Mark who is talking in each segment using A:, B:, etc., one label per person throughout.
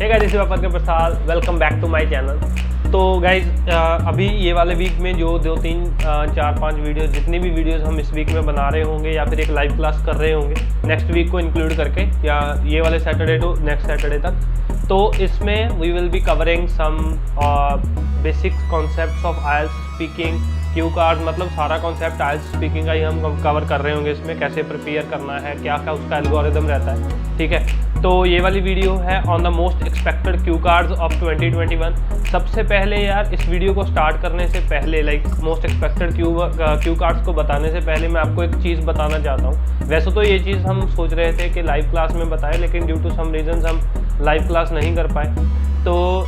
A: Hey guys, this is K Prasad, welcome back to my channel. तो guys अभी ये वाले वीक में जो 2 3 4 5 वीडियो जितनी भी वीडियोस हम इस वीक में बना रहे होंगे या फिर एक लाइव क्लास कर रहे होंगे नेक्स्ट वीक को इंक्लूड करके, या ये वाले सैटरडे टू नेक्स्ट सैटरडे तक, तो इसमें we will be covering some basic concepts of IELTS speaking, cue card, मतलब सारा कॉन्सेप्ट आइल्स स्पीकिंग का ही हम कवर कर रहे होंगे। इसमें कैसे प्रिपेयर करना है, क्या क्या उसका एल्गोरिदम रहता है, ठीक है। तो ये वाली वीडियो है on the most expected cue cards of 2021। सबसे पहले यार, इस वीडियो को स्टार्ट करने से पहले, like most expected cue cards को बताने से पहले मैं आपको एक चीज़ बताना चाहता हूँ। वैसे तो ये चीज़ हम सोच रहे थे कि लाइव क्लास में बताएं, लेकिन ड्यू टू सम रीजंस हम लाइव क्लास नहीं कर पाए। तो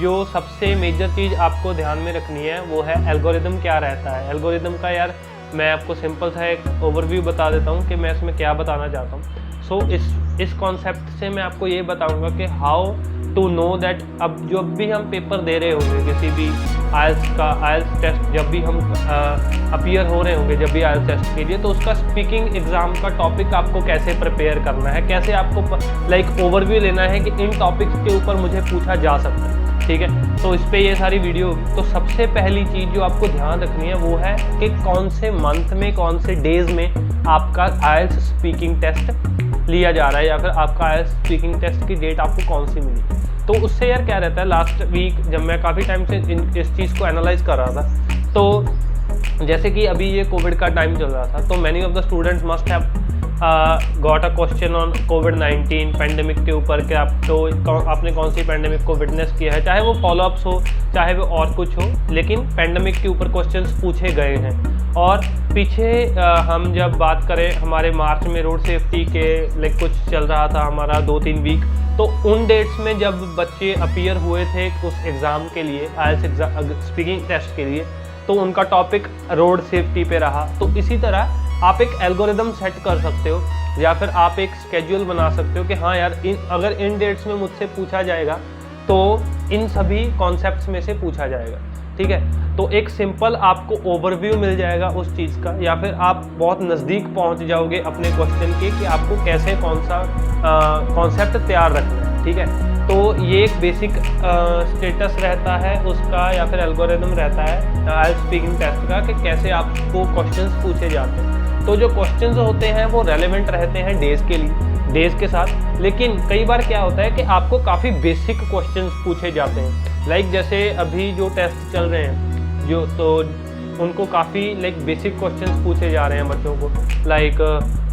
A: जो सबसे मेजर चीज़ आपको ध्यान में रखनी है वो है एल्गोरिदम क्या रहता है। एल्गोरिदम का यार मैं आपको सिंपल सा एक ओवरव्यू बता देता हूँ कि मैं इसमें क्या बताना चाहता हूँ। सो इस कॉन्सेप्ट से मैं आपको ये बताऊंगा कि हाउ टू नो दैट अब जब भी हम पेपर दे रहे होंगे, किसी भी आइल्स टेस्ट जब भी हम अपीयर हो रहे होंगे, जब भी आइल्स टेस्ट के लिए, तो उसका स्पीकिंग एग्ज़ाम का टॉपिक आपको कैसे प्रिपेयर करना है, कैसे आपको लाइक ओवरव्यू लेना है कि इन टॉपिक्स के ऊपर मुझे पूछा जा सकता है, ठीक है। तो इस पर ये सारी वीडियो होगी। तो सबसे पहली चीज़ जो आपको ध्यान रखनी है वो है कि कौन से मंथ में, कौन से डेज में आपका आइल्स स्पीकिंग टेस्ट लिया जा रहा है, या फिर आपका आइल्स स्पीकिंग टेस्ट की डेट आपको कौन सी मिली। तो उससे यार क्या रहता है, लास्ट वीक जब मैं काफ़ी टाइम से इस चीज़ को एनालाइज कर रहा था, तो जैसे कि अभी ये कोविड का टाइम चल रहा था, तो many of the students must have got a question on covid pandemic के ऊपर कि आपने कौन सी पेंडेमिक को विटनेस किया है, चाहे वो फॉलोअप्स हो, चाहे वो और कुछ हो, लेकिन पेंडेमिक के ऊपर क्वेश्चंस पूछे गए हैं। और पीछे हम जब बात करें हमारे मार्च में रोड सेफ्टी के लाइक कुछ चल रहा था हमारा 2-3 वीक, तो उन डेट्स में जब बच्चे अपीयर हुए थे उस एग्ज़ाम के लिए, आइल्स स्पीकिंग टेस्ट के लिए, तो उनका टॉपिक रोड सेफ्टी पे रहा। तो इसी तरह आप एक एल्गोरिदम सेट कर सकते हो, या फिर आप एक स्केड्यूल बना सकते हो कि हाँ यार, अगर इन डेट्स में मुझसे पूछा जाएगा तो इन सभी कॉन्सेप्ट्स में से पूछा जाएगा, ठीक है। तो एक सिंपल आपको ओवरव्यू मिल जाएगा उस चीज़ का, या फिर आप बहुत नज़दीक पहुंच जाओगे अपने क्वेश्चन के कि आपको कैसे कौन सा कॉन्सेप्ट तैयार रखना है, ठीक है। तो ये एक बेसिक स्टेटस रहता है उसका, या फिर एल्गोरिदम रहता है आइल्स स्पीकिंग टेस्ट का, कि कैसे आपको क्वेश्चंस पूछे जाते हैं। तो जो क्वेश्चंस होते हैं वो रेलेवेंट रहते हैं डेज के साथ, लेकिन कई बार क्या होता है कि आपको काफ़ी बेसिक क्वेश्चंस पूछे जाते हैं। लाइक जैसे अभी जो टेस्ट चल रहे हैं तो उनको काफ़ी लाइक बेसिक क्वेश्चंस पूछे जा रहे हैं बच्चों को। लाइक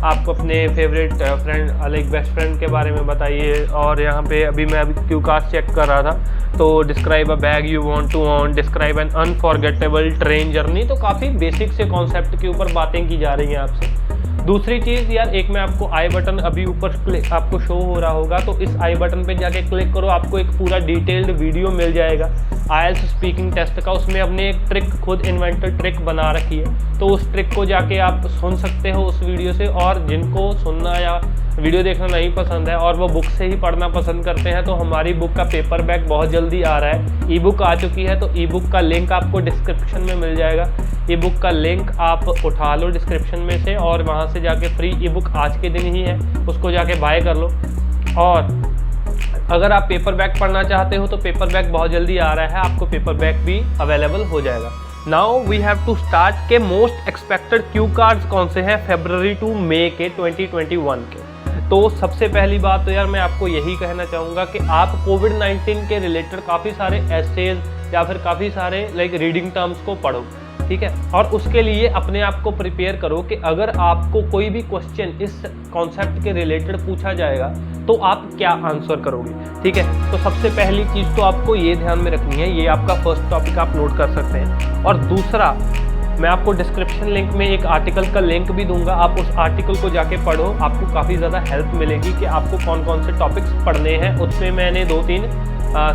A: आप अपने favourite friend, like best friend के बारे में बताइए। और यहाँ पे अभी मैं क्यू कार्ड चेक कर रहा था, तो describe a bag you want to own, describe an unforgettable train journey. तो काफ़ी बेसिक से कॉन्सेप्ट के ऊपर बातें की जा रही हैं आपसे। दूसरी चीज़ यार, एक मैं आपको आई बटन अभी ऊपर आपको शो हो रहा होगा, तो इस आई बटन पे जाके क्लिक करो, आपको एक पूरा डिटेल्ड वीडियो मिल जाएगा आइल्स स्पीकिंग टेस्ट का। उसमें हमने एक ट्रिक, खुद इन्वेंटेड ट्रिक बना रखी है, तो उस ट्रिक को जाके आप सुन सकते हो उस वीडियो से। और जिनको सुनना या वीडियो देखना नहीं पसंद है और वो बुक से ही पढ़ना पसंद करते हैं, तो हमारी बुक का पेपर बैक बहुत जल्दी आ रहा है, ई बुक आ चुकी है। तो ई बुक का लिंक आपको डिस्क्रिप्शन में मिल जाएगा। ई बुक का लिंक आप उठा लो डिस्क्रिप्शन में से, और वहाँ से जाके फ्री ई बुक आज के दिन ही है, उसको जाके बाय कर लो। और अगर आप पेपर बैक पढ़ना चाहते हो तो पेपर बैक बहुत जल्दी आ रहा है, आपको पेपर बैक भी अवेलेबल हो जाएगा। Now we have to start के मोस्ट एक्सपेक्टेड क्यू कार्ड्स कौन से हैं फरवरी टू मई के 2021 के। तो सबसे पहली बात तो यार मैं आपको यही कहना चाहूँगा कि आप कोविड-19 के रिलेटेड काफ़ी सारे एसेज या फिर काफ़ी सारे लाइक रीडिंग टर्म्स को पढ़ो, ठीक है। और उसके लिए अपने आप को प्रिपेयर करो कि अगर आपको कोई भी क्वेश्चन इस कॉन्सेप्ट के रिलेटेड पूछा जाएगा तो आप क्या आंसर करोगे, ठीक है। तो सबसे पहली चीज़ तो आपको ये ध्यान में रखनी है, ये आपका फर्स्ट टॉपिक आप नोट कर सकते हैं। और दूसरा, मैं आपको डिस्क्रिप्शन लिंक में एक आर्टिकल का लिंक भी दूंगा, आप उस आर्टिकल को जाके पढ़ो, आपको काफ़ी ज़्यादा हेल्प मिलेगी कि आपको कौन कौन से टॉपिक्स पढ़ने हैं। उसमें मैंने 2-3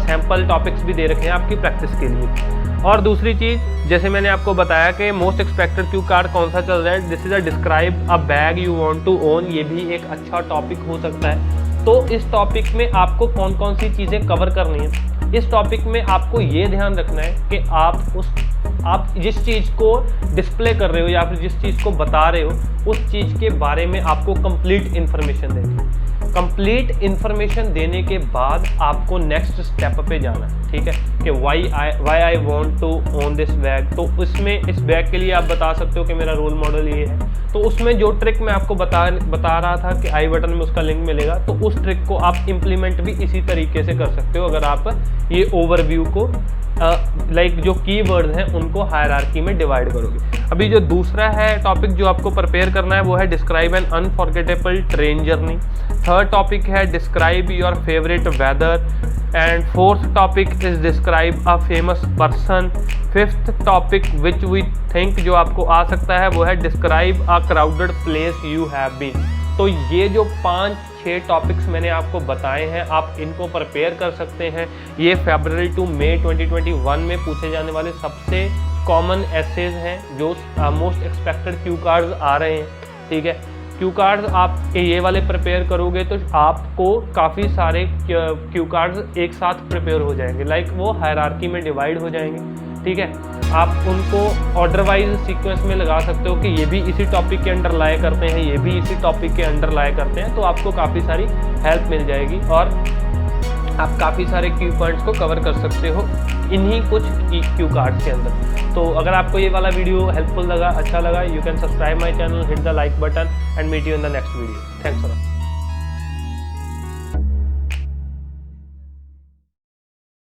A: सैम्पल टॉपिक्स भी दे रखे हैं आपकी प्रैक्टिस के लिए। और दूसरी चीज़, जैसे मैंने आपको बताया कि मोस्ट एक्सपेक्टेड क्यू कार्ड कौन सा चल रहा है, this is a describe a bag you want to own, ये भी एक अच्छा टॉपिक हो सकता है। तो इस टॉपिक में आपको कौन कौन सी चीज़ें कवर करनी है, इस टॉपिक में आपको ये ध्यान रखना है कि आप जिस चीज़ को डिस्प्ले कर रहे हो या फिर जिस चीज़ को बता रहे हो, उस चीज़ के बारे में आपको कंप्लीट इन्फॉर्मेशन देनी है। कंप्लीट इंफॉर्मेशन देने के बाद आपको नेक्स्ट स्टेप पे जाना है, ठीक है, कि why I want to own this bag. तो इसमें इस बैग के लिए आप बता सकते हो कि मेरा रोल मॉडल ये है। तो उसमें जो ट्रिक मैं आपको बता रहा था कि आई बटन में उसका लिंक मिलेगा, तो उस ट्रिक को आप इम्प्लीमेंट भी इसी तरीके से कर सकते हो अगर आप ये ओवरव्यू को लाइक जो कीवर्ड्स हैं उनको हायरार्की में डिवाइड करोगे। अभी जो दूसरा है टॉपिक जो आपको प्रिपेयर करना है वो है describe an unforgettable train journey. Third topic है describe your favourite weather and fourth topic is describe a famous person. Fifth topic which we think जो आपको आ सकता है वो है describe a crowded place you have been. तो ये जो 5-6 टॉपिक्स मैंने आपको बताए हैं, आप इनको प्रिपेयर कर सकते हैं। ये फरवरी टू मई 2021 में पूछे जाने वाले सबसे कॉमन एसेज हैं जो मोस्ट एक्सपेक्टेड क्यू कार्ड्स आ रहे हैं, ठीक है। क्यू कार्ड्स आप ये वाले प्रिपेयर करोगे तो आपको काफ़ी सारे क्यू कार्ड्स एक साथ प्रिपेयर हो जाएंगे, लाइक वो हायरार्की में डिवाइड हो जाएंगे, ठीक है। आप उनको ऑर्डर वाइज सीक्वेंस में लगा सकते हो कि ये भी इसी टॉपिक के अंडर लाए करते हैं, ये भी इसी टॉपिक के अंडर लाए करते हैं, तो आपको काफ़ी सारी हेल्प मिल जाएगी और आप काफ़ी सारे क्यू पॉइंट्स को कवर कर सकते हो इन्हीं कुछ क्यू कार्ड्स के अंदर। तो अगर आपको ये वाला वीडियो हेल्पफुल लगा, अच्छा लगा, you can subscribe my channel, hit the like button and meet you in the next video. Thanks for